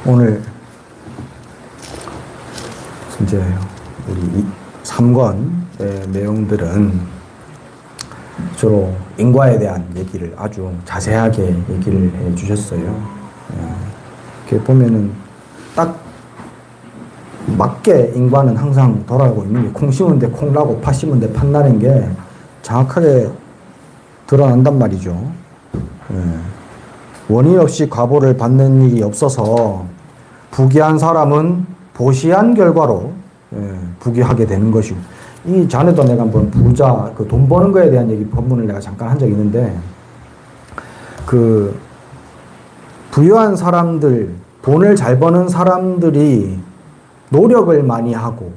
오늘 이제 우리 3권의 내용들은 주로 인과에 대한 얘기를 아주 자세하게 얘기를 해 주셨어요. 이렇게 보면은 딱 맞게 인과는 항상 돌아가고 있는 게, 콩 심은데 콩 나고 팥 심은데 팥 나는 게 정확하게 드러난단 말이죠. 원인 없이 과보를 받는 일이 없어서 부귀한 사람은 보시한 결과로 부귀하게 되는 것이고, 이 전에도 내가 한번 부자, 그 돈 버는 거에 대한 얘기 본문을 내가 잠깐 한 적이 있는데, 그 부유한 사람들, 돈을 잘 버는 사람들이 노력을 많이 하고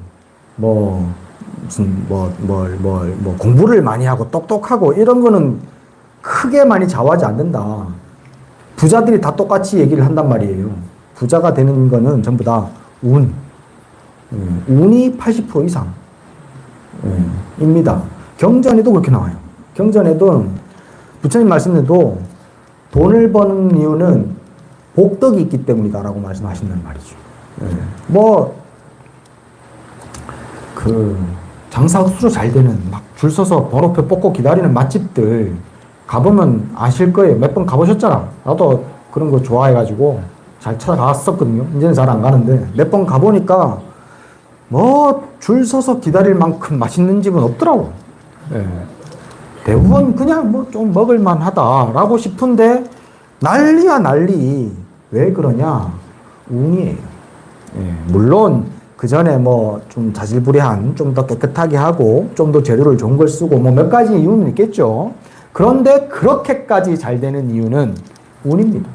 무슨 공부를 많이 하고 똑똑하고 이런 거는 크게 많이 좌우하지 않는다. 부자들이 다 똑같이 얘기를 한단 말이에요. 부자가 되는 거는 전부 다 운. 운이 80% 이상 입니다. 경전에도 그렇게 나와요. 경전에도 부처님 말씀에도 돈을 버는 이유는 복덕이 있기 때문이다라고 말씀하신단 말이죠. 장사 수로 잘 되는, 막 줄 서서 번호표 뽑고 기다리는 맛집들 가보면 아실 거예요. 몇 번 가보셨잖아. 나도 그런 거 좋아해가지고 잘 찾아갔었거든요. 이제는 잘 안 가는데, 몇 번 가보니까 줄 서서 기다릴 만큼 맛있는 집은 없더라고. 대부분 그냥 좀 먹을만 하다라고 싶은데 난리야 난리. 왜 그러냐? 운이에요. 물론 그 전에 좀 자질구레한, 좀 더 깨끗하게 하고 좀 더 재료를 좋은 걸 쓰고 몇 가지 이유는 있겠죠. 그런데 그렇게까지 잘 되는 이유는 운입니다.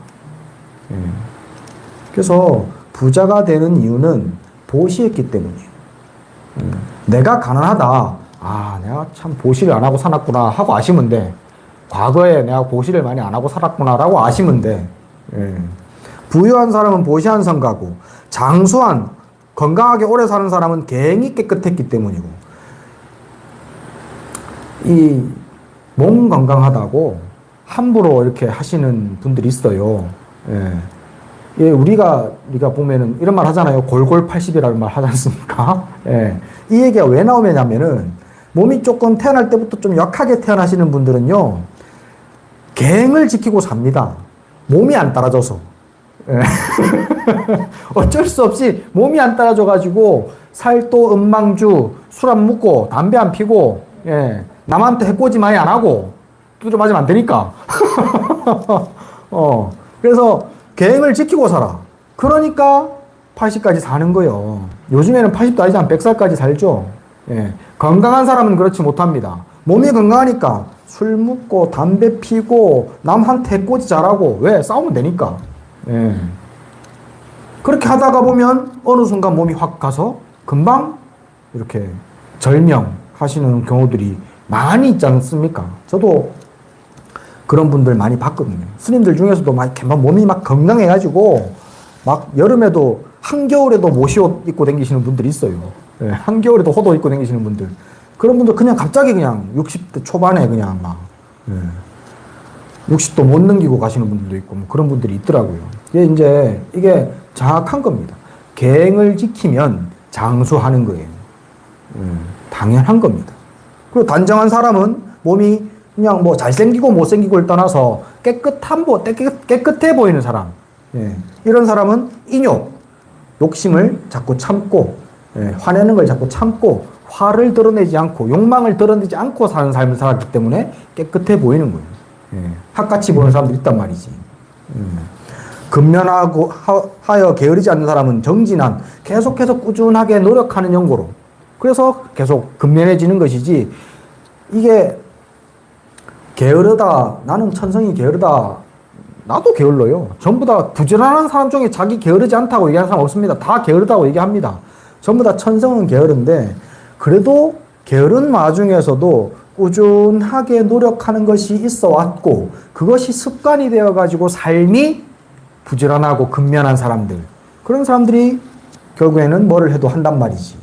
그래서 부자가 되는 이유는 보시했기 때문이에요. 내가 가난하다. 내가 참 보시를 안 하고 살았구나 하고 아시면 돼. 과거에 내가 보시를 많이 안 하고 살았구나 라고 아시면 돼. 부유한 사람은 보시한 성가고, 장수한, 건강하게 오래 사는 사람은 계행이 깨끗했기 때문이고, 이 몸 건강하다고 함부로 이렇게 하시는 분들이 있어요. 우리가 보면은 이런 말 하잖아요. 골골 80이라는 말 하지 않습니까? 이 얘기가 왜 나오냐면은, 몸이 조금 태어날 때부터 좀 약하게 태어나시는 분들은요, 계행을 지키고 삽니다. 몸이 안 따라줘서. 어쩔 수 없이 몸이 안 따라줘가지고 살도 음망주, 술 안 먹고 담배 안 피고, 남한테 해코지 많이 안 하고 두드려 맞으면 안 되니까. 그래서 계획을 지키고 살아. 그러니까 80까지 사는 거예요. 요즘에는 80도 아니지만 100살까지 살죠. 건강한 사람은 그렇지 못합니다. 몸이 건강하니까 술 먹고 담배 피고 남한테 해코지 잘하고, 왜? 싸우면 되니까. 그렇게 하다가 보면 어느 순간 몸이 확 가서 금방 이렇게 절명하시는 경우들이 많이 있지 않습니까? 저도 그런 분들 많이 봤거든요. 스님들 중에서도 막 몸이 막 건강해가지고 막 여름에도 한겨울에도 모시옷 입고 다니시는 분들이 있어요. 한겨울에도 호도 입고 다니시는 분들. 그런 분들 그냥 갑자기 그냥 60대 초반에 그냥 막 60도 못 넘기고 가시는 분들도 있고 그런 분들이 있더라고요. 이게 정확한 겁니다. 계행을 지키면 장수하는 거예요. 당연한 겁니다. 그리고 단정한 사람은 몸이 그냥 잘생기고 못생기고를 떠나서 깨끗해 보이는 사람. 이런 사람은 욕심을 자꾸 참고, 화내는 걸 자꾸 참고, 화를 드러내지 않고, 욕망을 드러내지 않고 사는 삶을 살았기 때문에 깨끗해 보이는 거예요. 학같이 보는 사람도 있단 말이지. 근면하고 하여 게으르지 않는 사람은 정진한, 계속해서 꾸준하게 노력하는 연고로. 그래서 계속 근면해지는 것이지, 이게 게으르다, 나는 천성이 게으르다, 나도 게을러요. 전부 다 부지런한 사람 중에 자기 게으르지 않다고 얘기하는 사람 없습니다. 다 게으르다고 얘기합니다. 전부 다 천성은 게으른데, 그래도 게으른 와중에서도 꾸준하게 노력하는 것이 있어 왔고, 그것이 습관이 되어가지고 삶이 부지런하고 근면한 사람들, 그런 사람들이 결국에는 뭐를 해도 한단 말이지.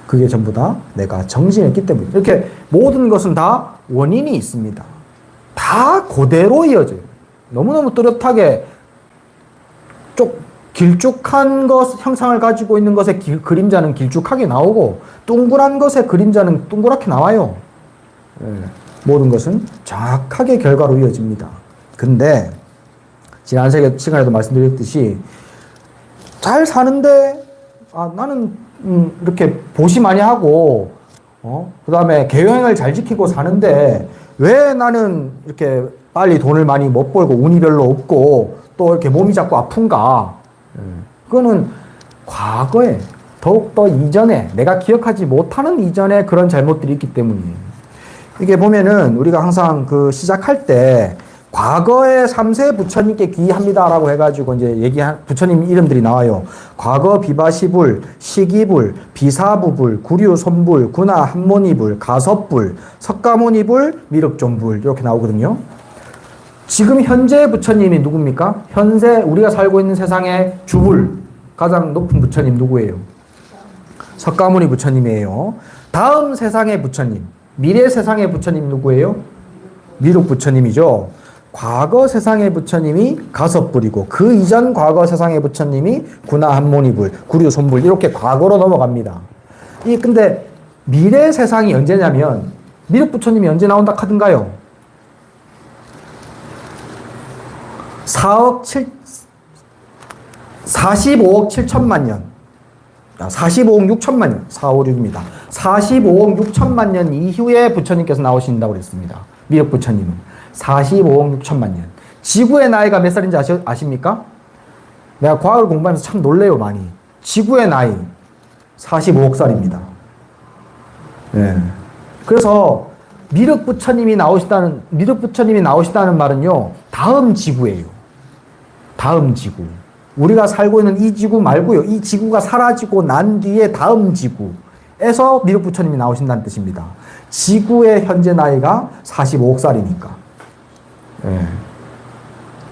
그게 전부 다 내가 정진했기 때문에. 이렇게 모든 것은 다 원인이 있습니다. 다 그대로 이어져요. 너무너무 뚜렷하게 길쭉한 것, 형상을 가지고 있는 것의 그림자는 길쭉하게 나오고, 둥그란 것의 그림자는 둥그랗게 나와요. 예, 모든 것은 정확하게 결과로 이어집니다. 근데, 지난 시간에도 말씀드렸듯이, 잘 사는데, 나는, 이렇게 보시 많이 하고, 그 다음에 계획을 잘 지키고 사는데, 왜 나는 이렇게 빨리 돈을 많이 못 벌고, 운이 별로 없고, 또 이렇게 몸이 자꾸 아픈가? 그거는 과거에, 더욱더 이전에, 내가 기억하지 못하는 이전에 그런 잘못들이 있기 때문이에요. 이게 보면은 우리가 항상 시작할 때 과거의 3세 부처님께 귀합니다라고 해가지고 이제 부처님 이름들이 나와요. 과거 비바시불, 시기불, 비사부불, 구류손불, 구나 한모니불, 가섭불, 석가모니불, 미륵존불 이렇게 나오거든요. 지금 현재 부처님이 누굽니까? 현재 우리가 살고 있는 세상의 주불, 가장 높은 부처님 누구예요? 석가모니 부처님이에요. 다음 세상의 부처님, 미래 세상의 부처님 누구예요? 미륵 부처님이죠. 과거 세상의 부처님이 가섭불이고 그 이전 과거 세상의 부처님이 구나 한모니불, 구류손불 이렇게 과거로 넘어갑니다. 근데 미래 세상이 언제냐면 미륵 부처님이 언제 나온다 카든가요? 45억 7천만 년. 45억 6천만 년. 456입니다. 45억 6천만 년 이후에 부처님께서 나오신다고 그랬습니다. 미륵 부처님은. 45억 6천만 년. 지구의 나이가 몇 살인지 아십니까? 내가 과학을 공부하면서 참 놀래요, 많이. 지구의 나이 45억 살입니다. 네. 그래서 미륵 부처님이 나오시다는 말은요, 다음 지구예요. 다음 지구. 우리가 살고 있는 이 지구 말고요. 이 지구가 사라지고 난 뒤에 다음 지구에서 미륵 부처님이 나오신다는 뜻입니다. 지구의 현재 나이가 45억 살이니까.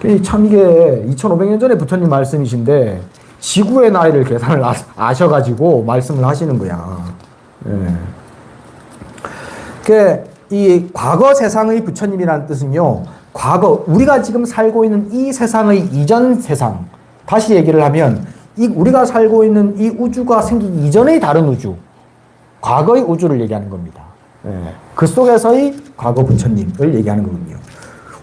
예. 참 이게 2500년 전에 부처님 말씀이신데 지구의 나이를 계산을 아셔가지고 말씀을 하시는 거야. 예. 이 과거 세상의 부처님이라는 뜻은요, 과거, 우리가 지금 살고 있는 이 세상의 이전 세상, 다시 얘기를 하면, 우리가 살고 있는 이 우주가 생기기 이전의 다른 우주, 과거의 우주를 얘기하는 겁니다. 그 속에서의 과거 부처님을 얘기하는 거군요.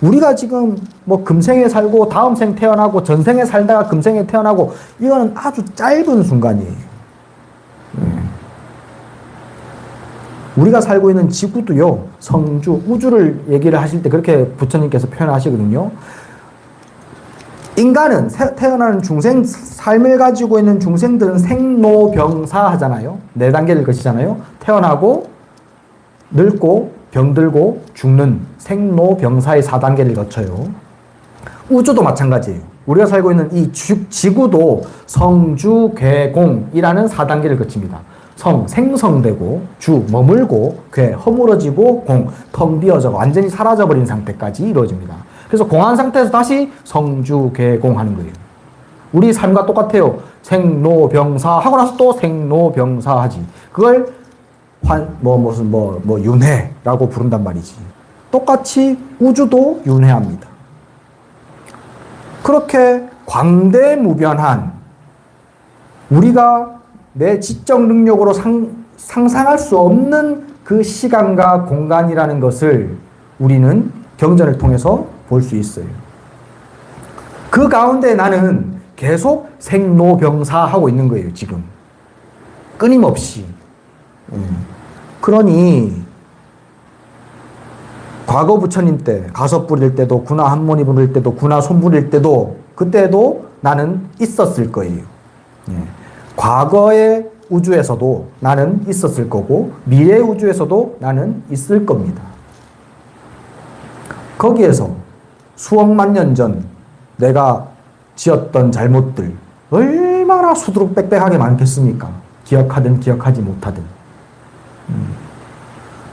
우리가 지금 금생에 살고, 다음 생 태어나고, 전생에 살다가 금생에 태어나고, 이거는 아주 짧은 순간이에요. 우리가 살고 있는 지구도요, 성주, 우주를 얘기를 하실 때 그렇게 부처님께서 표현하시거든요. 인간은, 태어나는 중생, 삶을 가지고 있는 중생들은 생로병사 하잖아요. 4단계를 거치잖아요. 태어나고, 늙고, 병들고, 죽는 생로병사의 4단계를 거쳐요. 우주도 마찬가지예요. 우리가 살고 있는 이 지구도 성주괴공이라는 4단계를 거칩니다. 성, 생성되고, 주, 머물고, 괴, 허물어지고, 공, 텅 비어져 완전히 사라져버린 상태까지 이루어집니다. 그래서 공한 상태에서 다시 성주괴공 하는 거예요. 우리 삶과 똑같아요. 생로병사 하고 나서 또 생로병사 하지. 그걸 윤회라고 부른단 말이지. 똑같이 우주도 윤회합니다. 그렇게 광대무변한, 우리가 내 지적 능력으로 상상할 수 없는 그 시간과 공간이라는 것을 우리는 경전을 통해서 볼 수 있어요. 그 가운데 나는 계속 생로병사하고 있는 거예요, 지금. 끊임없이. 그러니 과거 부처님 때, 가섭 부릴 때도, 구나 한모니 부릴 때도, 구나 손 부릴 때도, 그때도 나는 있었을 거예요. 과거의 우주에서도 나는 있었을 거고, 미래 우주에서도 나는 있을 겁니다. 거기에서 수억만 년 전 내가 지었던 잘못들 얼마나 수두룩빽빽하게 많겠습니까? 기억하든 기억하지 못하든.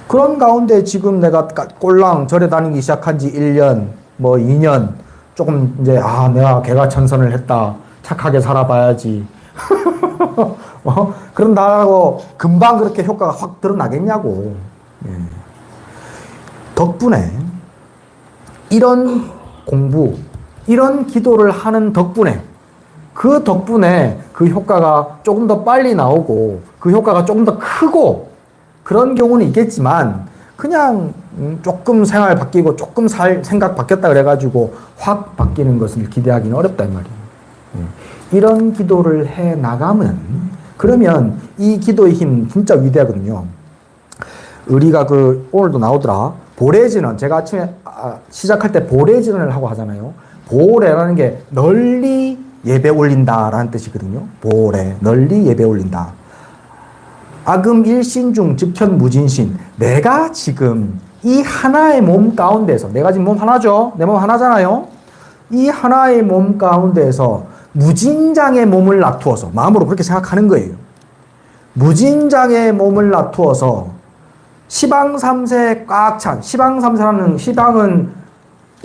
그런 가운데 지금 내가 꼴랑 절에 다니기 시작한 지 1년, 2년, 조금 이제, 내가 개가천선을 했다. 착하게 살아봐야지. 그런다고 금방 그렇게 효과가 확 드러나겠냐고. 덕분에 이런 공부, 이런 기도를 하는 덕분에 그 덕분에 그 효과가 조금 더 빨리 나오고 그 효과가 조금 더 크고 그런 경우는 있겠지만 그냥 조금 생활 바뀌고 조금 생각 바뀌었다 그래가지고 확 바뀌는 것을 기대하기는 어렵단 말이에요. 이런 기도를 해 나가면 그러면 이 기도의 힘 진짜 위대하거든요. 우리가 오늘도 나오더라. 보레진언, 제가 아침에 시작할 때 보레진언을 하고 하잖아요. 보레라는 게 널리 예배 올린다라는 뜻이거든요. 보레, 널리 예배 올린다. 악음 일신중 즉현 무진신. 내가 지금 이 하나의 몸 가운데서, 내가 지금 몸 하나죠? 내 몸 하나잖아요? 이 하나의 몸 가운데서 무진장의 몸을 놔두어서, 마음으로 그렇게 생각하는 거예요. 무진장의 몸을 놔두어서 시방 3세에 꽉 찬, 시방 3세라는, 시방은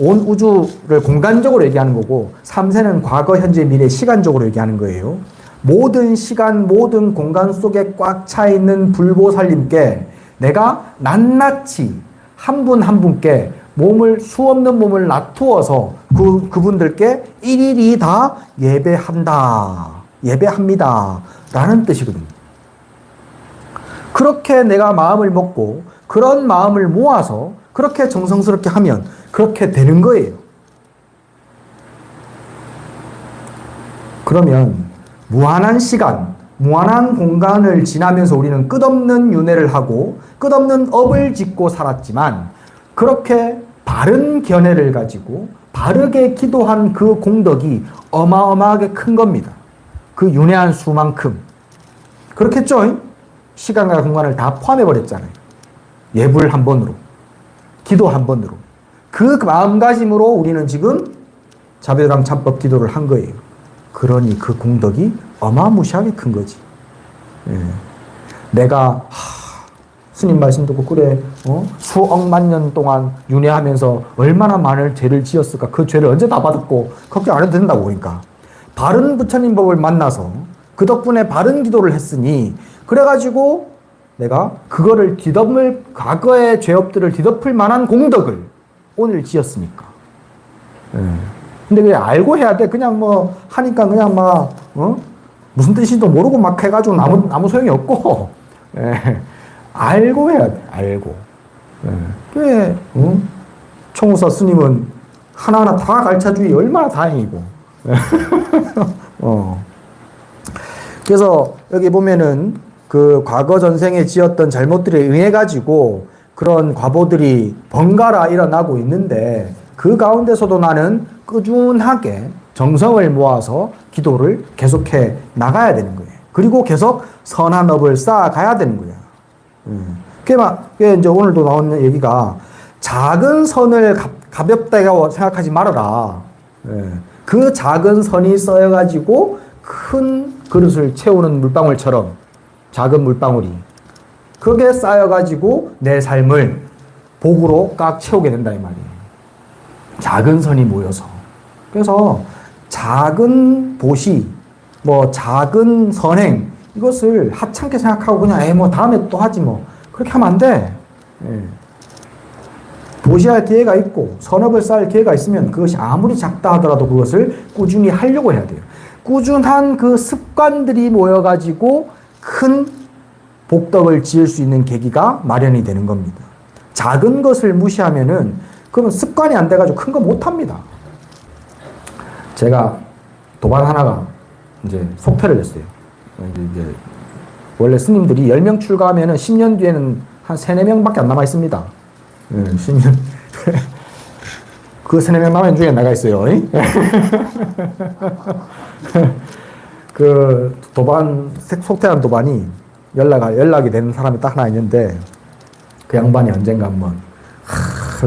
온 우주를 공간적으로 얘기하는 거고 3세는 과거, 현재, 미래 시간적으로 얘기하는 거예요. 모든 시간, 모든 공간 속에 꽉 차 있는 불보살님께 내가 낱낱이 한 분 한 분께 수없는 몸을 놔두어서 그분들께 일일이 다 예배합니다 라는 뜻이거든요. 그렇게 내가 마음을 먹고 그런 마음을 모아서 그렇게 정성스럽게 하면 그렇게 되는 거예요. 그러면 무한한 시간, 무한한 공간을 지나면서 우리는 끝없는 윤회를 하고 끝없는 업을 짓고 살았지만 그렇게 바른 견해를 가지고 바르게 기도한 그 공덕이 어마어마하게 큰 겁니다. 그 윤회한 수만큼. 그렇겠죠? 시간과 공간을 다 포함해버렸잖아요. 예불 한 번으로, 기도 한 번으로. 그 마음가짐으로 우리는 지금 자비도람 참법 기도를 한 거예요. 그러니 그 공덕이 어마무시하게 큰 거지. 내가 스님 말씀 듣고 그래 수억만 년 동안 윤회하면서 얼마나 많은 죄를 지었을까. 그 죄를 언제 다 받았고 걱정 안 해도 된다고. 그러니까 바른 부처님 법을 만나서 그 덕분에 바른 기도를 했으니 그래가지고 내가 그거를 과거의 죄업들을 뒤덮을 만한 공덕을 오늘 지었으니까. 근데 그게 알고 해야 돼. 그냥 하니까 그냥 무슨 뜻인지도 모르고 막 해가지고 아무 소용이 없고. 알고 해야 돼. 알고. 그게, 총우사 스님은 하나하나 다 가르쳐주기 얼마나 다행이고. 그래서 여기 보면은 그 과거 전생에 지었던 잘못들에 의해가지고 그런 과보들이 번갈아 일어나고 있는데 그 가운데서도 나는 꾸준하게 정성을 모아서 기도를 계속해 나가야 되는 거예요. 그리고 계속 선한 업을 쌓아가야 되는 거예요. 그게 이제 오늘도 나오는 얘기가 작은 선을 가볍다고 생각하지 말아라. 그 작은 선이 쌓여가지고 큰 그릇을 채우는 물방울처럼 작은 물방울이 그게 쌓여가지고 내 삶을 복으로 꽉 채우게 된다 이 말이에요. 작은 선이 모여서. 그래서 작은 보시, 작은 선행 이것을 하찮게 생각하고 그냥 다음에 또 하지 그렇게 하면 안 돼. 보시할 기회가 있고 선업을 쌓을 기회가 있으면 그것이 아무리 작다 하더라도 그것을 꾸준히 하려고 해야 돼요. 꾸준한 그 습관들이 모여가지고 큰 복덕을 지을 수 있는 계기가 마련이 되는 겁니다. 작은 것을 무시하면은 그러면 습관이 안 돼가지고 큰 거 못합니다. 제가 도반 하나가 이제 속퇴를 했어요. 이제 원래 스님들이 10명 출가하면은 10년 뒤에는 한 3, 4명밖에 안 남아 있습니다. 10년. 그 3, 4명 남은 중에 나가 있어요. 그 도반, 속퇴한 도반이 연락이 되는 사람이 딱 하나 있는데 그 양반이 언젠가 한번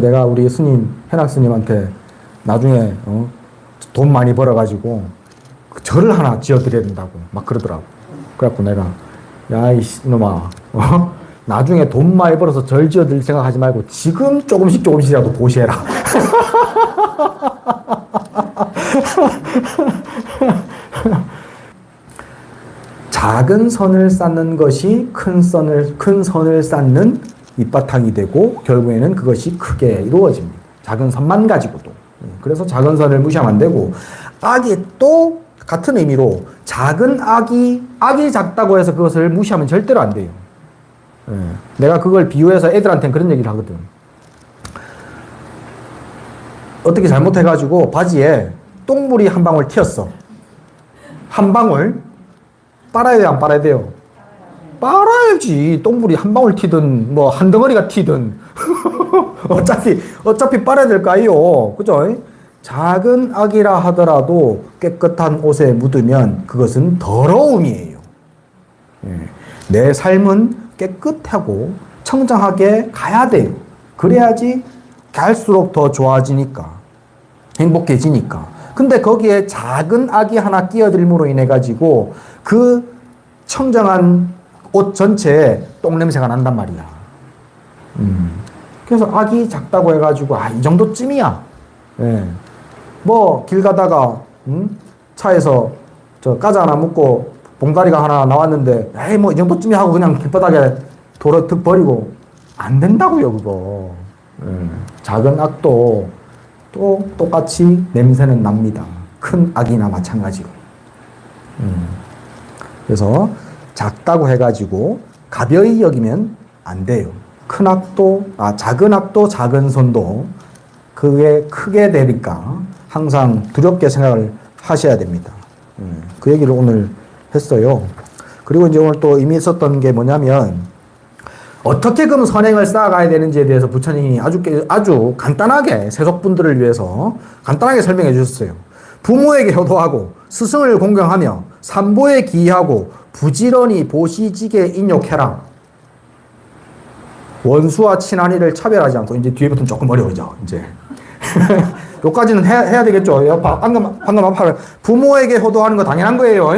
내가 우리 스님, 현학 스님한테 나중에 돈 많이 벌어가지고 절을 하나 지어드려야 된다고 막 그러더라고. 그래갖고 내가 야 이놈아 나중에 돈 많이 벌어서 절 지어드릴 생각하지 말고 지금 조금씩이라도 보시해라. 작은 선을 쌓는 것이 큰 선을 쌓는 밑바탕이 되고 결국에는 그것이 크게 이루어집니다. 작은 선만 가지고도. 그래서 작은 선을 무시하면 안 되고 악이 또 같은 의미로 작은 악이 작다고 해서 그것을 무시하면 절대로 안 돼요. 예. 내가 그걸 비유해서 애들한테는 그런 얘기를 하거든. 어떻게 잘못해가지고 바지에 똥물이 한 방울 튀었어. 한 방울. 빨아야 돼요, 안 빨아야 돼요? 빨아야지. 똥물이 한 방울 튀든 뭐 한 덩어리가 튀든 어차피 빨아야 될 거 아니요. 그죠? 작은 악이라 하더라도 깨끗한 옷에 묻으면 그것은 더러움이에요. 예. 내 삶은 깨끗하고 청정하게 가야 돼요. 그래야지 갈수록 더 좋아지니까, 행복해지니까. 근데 거기에 작은 악이 하나 끼어들므로 인해 가지고 그 청정한 옷 전체에 똥냄새가 난단 말이야. 그래서 악이 작다고 해가지고 이 정도쯤이야. 예. 뭐 길 가다가 차에서 저 과자 하나 먹고 봉다리가 하나 나왔는데 에이 뭐 이 정도쯤이 하고 그냥 길바닥에 도로 득 버리고 안 된다고요 그거. 작은 악도 또 똑같이 냄새는 납니다. 큰 악이나 마찬가지로. 그래서 작다고 해가지고 가벼이 여기면 안 돼요. 작은 악도 작은 손도 그게 크게 되니까 항상 두렵게 생각을 하셔야 됩니다. 그 얘기를 오늘 했어요. 그리고 이제 오늘 또 의미 있었던 게 뭐냐면 어떻게 그럼 선행을 쌓아가야 되는지에 대해서 부처님이 아주 간단하게 세속분들을 위해서 간단하게 설명해 주셨어요. 부모에게 효도하고 스승을 공경하며 삼보에 기이하고 부지런히 보시지게 인욕해라. 원수와 친한이를 차별하지 않고 이제 뒤에부터는 조금 어려워져. 이제 여기까지는 해야 되겠죠. 방금 아까 부모에게 효도하는 거 당연한 거예요.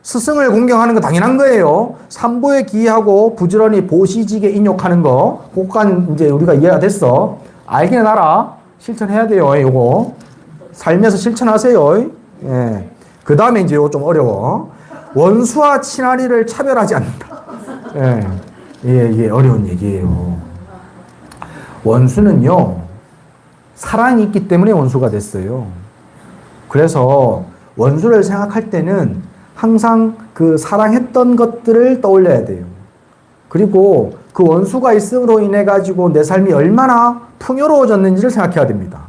스승을 공경하는 거 당연한 거예요. 삼보에 기이하고 부지런히 보시지게 인욕하는 거. 그것까지 이제 우리가 이해가 됐어. 알기는 알아. 실천해야 돼요. 요거 살면서 실천하세요. 예. 그 다음에 이제 요거 좀 어려워. 원수와 친하리를 차별하지 않는다. 예. 이게 어려운 얘기예요. 원수는요, 사랑이 있기 때문에 원수가 됐어요. 그래서 원수를 생각할 때는 항상 그 사랑했던 것들을 떠올려야 돼요. 그리고 그 원수가 있음으로 인해 가지고 내 삶이 얼마나 풍요로워졌는지를 생각해야 됩니다.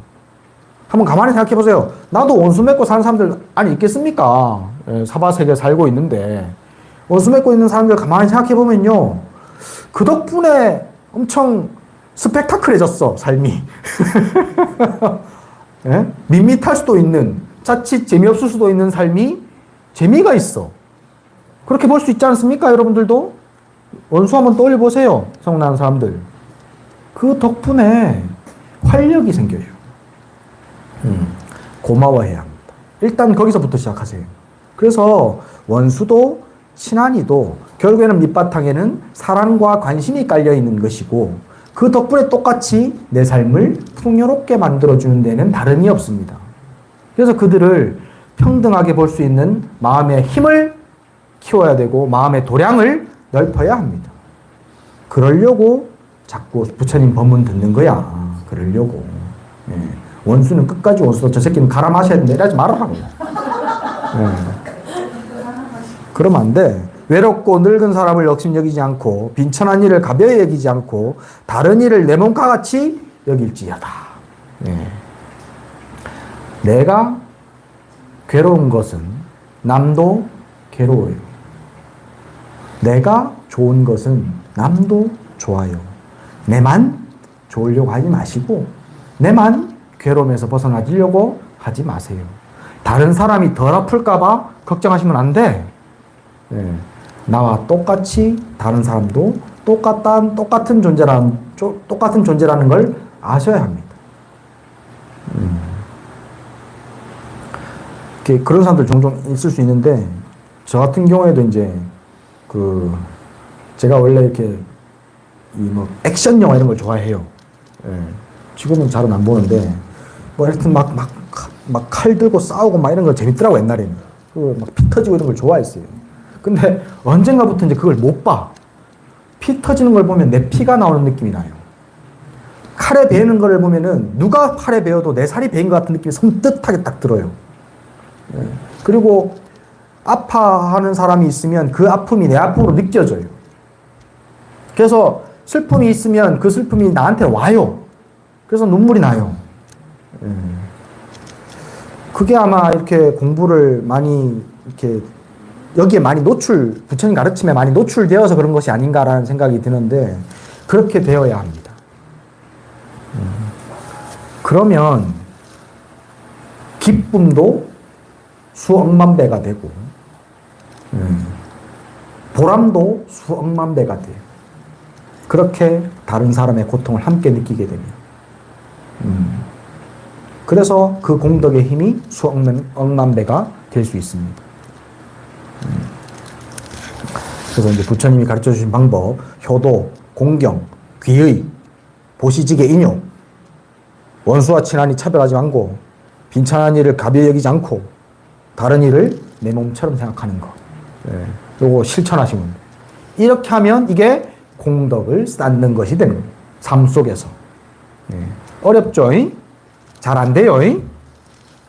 한번 가만히 생각해 보세요. 나도 원수 맺고 사는 사람들 아니 있겠습니까? 사바세계 살고 있는데 원수 맺고 있는 사람들 가만히 생각해 보면요, 그 덕분에 엄청 스펙타클해졌어 삶이. 예? 밋밋할 수도 있는, 자칫 재미없을 수도 있는 삶이 재미가 있어. 그렇게 볼 수 있지 않습니까? 여러분들도 원수 한번 떠올려 보세요. 성공하는 사람들. 그 덕분에 활력이 생겨요. 고마워해야 합니다. 일단 거기서부터 시작하세요. 그래서 원수도 친한이도 결국에는 밑바탕에는 사랑과 관심이 깔려 있는 것이고 그 덕분에 똑같이 내 삶을 풍요롭게 만들어주는 데는 다름이 없습니다. 그래서 그들을 평등하게 볼 수 있는 마음의 힘을 키워야 되고 마음의 도량을 넓혀야 합니다. 그러려고 자꾸 부처님 법문 듣는 거야. 그러려고. 예. 원수는 끝까지 원수도 저 새끼는 갈아 마셔야 된다 이러지 말아라고. 예. 그러면 안 돼. 외롭고 늙은 사람을 욕심여기지 않고 빈천한 일을 가벼이 여기지 않고 다른 일을 내 몸과 같이 여길지어다. 예. 내가 괴로운 것은 남도 괴로워요. 내가 좋은 것은 남도 좋아요. 내만 좋으려고 하지 마시고 내만 괴로움에서 벗어나려고 하지 마세요. 다른 사람이 덜 아플까 봐 걱정하시면 안 돼. 예. 나와 똑같이 다른 사람도 똑같은 존재라는 걸 아셔야 합니다. 그런 사람들 종종 있을 수 있는데, 저 같은 경우에도 이제, 제가 원래 이렇게, 액션 영화 이런 걸 좋아해요. 예. 지금은 잘은 안 보는데, 하여튼 막 칼 들고 싸우고 막 이런 거 재밌더라고, 옛날에는. 막 피 터지고 이런 걸 좋아했어요. 근데 언젠가부터 이제 그걸 못 봐. 피 터지는 걸 보면 내 피가 나오는 느낌이 나요. 칼에 베이는 걸 보면은 누가 칼에 베어도 내 살이 베인 것 같은 느낌이 섬뜩하게 딱 들어요. 그리고 아파하는 사람이 있으면 그 아픔이 내 아픔으로 느껴져요. 그래서 슬픔이 있으면 그 슬픔이 나한테 와요. 그래서 눈물이 나요. 그게 아마 이렇게 공부를 많이 이렇게 여기에 많이 부처님 가르침에 많이 노출되어서 그런 것이 아닌가라는 생각이 드는데 그렇게 되어야 합니다. 그러면 기쁨도 수억만 배가 되고 보람도 수억만 배가 돼요. 그렇게 다른 사람의 고통을 함께 느끼게 됩니다. 그래서 그 공덕의 힘이 수억만 배가 될 수 있습니다. 그래서 이제 부처님이 가르쳐 주신 방법, 효도, 공경, 귀의, 보시직의 인욕, 원수와 친하니 차별하지 않고, 빈찬한 일을 가벼이 여기지 않고, 다른 일을 내 몸처럼 생각하는 거. 요거 실천하시면 돼요. 이렇게 하면 이게 공덕을 쌓는 것이 되는 거예요. 삶 속에서. 어렵죠? 잘 안 돼요?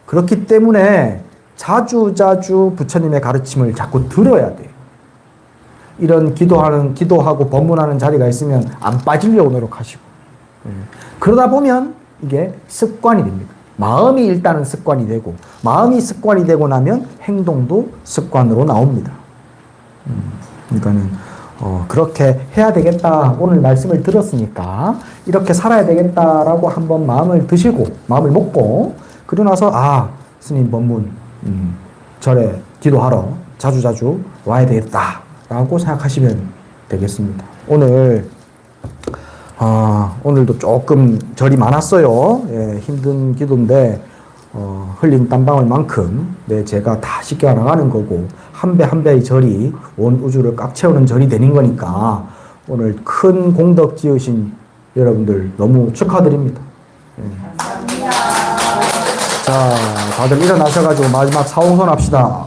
그렇기 때문에 자주자주 부처님의 가르침을 자꾸 들어야 돼요. 이런 기도하고 법문하는 자리가 있으면 안 빠지려고 노력하시고. 그러다 보면 이게 습관이 됩니다. 마음이 일단은 습관이 되고, 마음이 습관이 되고 나면 행동도 습관으로 나옵니다. 그러니까는, 그렇게 해야 되겠다. 오늘 말씀을 들었으니까, 이렇게 살아야 되겠다라고 한번 마음을 먹고, 그러고 나서, 스님 법문, 절에 기도하러 자주자주 와야 되겠다. 라고 생각하시면 되겠습니다. 오늘도 조금 절이 많았어요. 힘든 기도인데, 흘린 땀방울만큼, 제가 다 씻겨 나가는 거고, 한 배 한 배의 절이 온 우주를 꽉 채우는 절이 되는 거니까, 오늘 큰 공덕 지으신 여러분들 너무 축하드립니다. 감사합니다. 자, 다들 일어나셔가지고 마지막 사홍선 합시다.